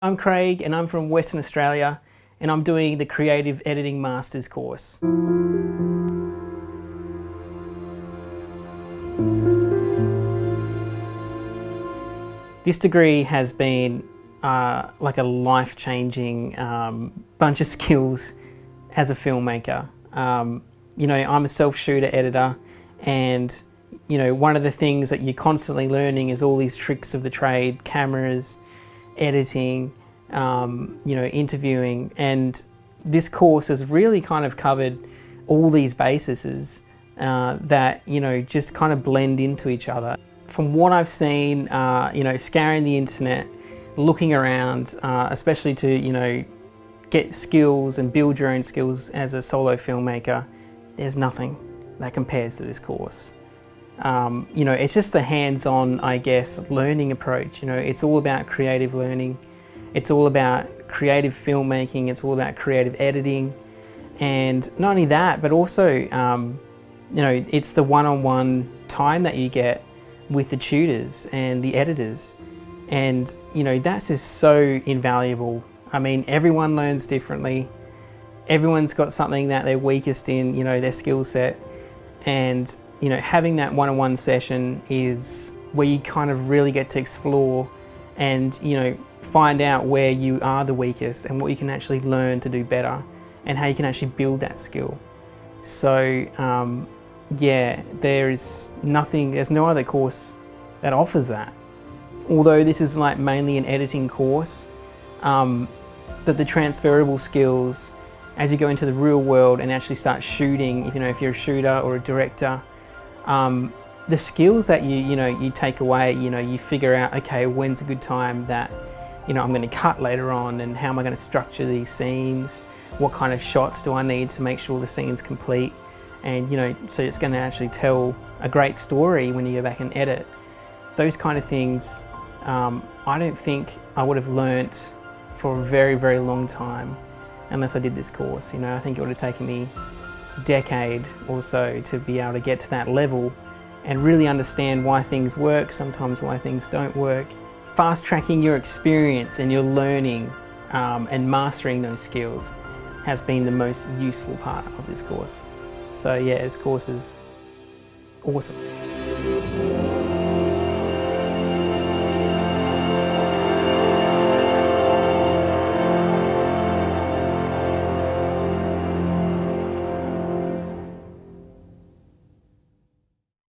I'm Craig and I'm from Western Australia and I'm doing the Creative Editing Masters course. This degree has been like a life-changing bunch of skills as a filmmaker. You know, I'm a self-shooter editor, and you know, one of the things that you're constantly learning is all these tricks of the trade: cameras, editing, you know, interviewing. And this course has really kind of covered all these bases that, you know, just kind of blend into each other. From what I've seen, you know, scouring the internet, looking around, especially to, you know, get skills and build your own skills as a solo filmmaker, there's nothing that compares to this course. You know, it's just a hands-on, I guess, learning approach. You know, it's all about creative learning. It's all about creative filmmaking. It's all about creative editing. And not only that, but also, you know, it's the one-on-one time that you get with the tutors and the editors. And, you know, that's just so invaluable. I mean, everyone learns differently. Everyone's got something that they're weakest in, you know, their skill set. And, you know, having that one-on-one session is where you kind of really get to explore and, you know, find out where you are the weakest and what you can actually learn to do better and how you can actually build that skill. So, yeah, there's no other course that offers that. Although this is like mainly an editing course, that the transferable skills as you go into the real world and actually start shooting, you know, if you're a shooter or a director, the skills that you take away, you know, you figure out, okay, when's a good time that, you know, I'm going to cut later on, and how am I going to structure these scenes? What kind of shots do I need to make sure the scene's complete? And, you know, so it's going to actually tell a great story when you go back and edit. Those kind of things, I don't think I would have learnt for a very, very long time unless I did this course. You know, I think it would have taken me a decade or so to be able to get to that level and really understand why things work, sometimes why things don't work. Fast tracking your experience and your learning and mastering those skills has been the most useful part of this course. So yeah, this course is awesome.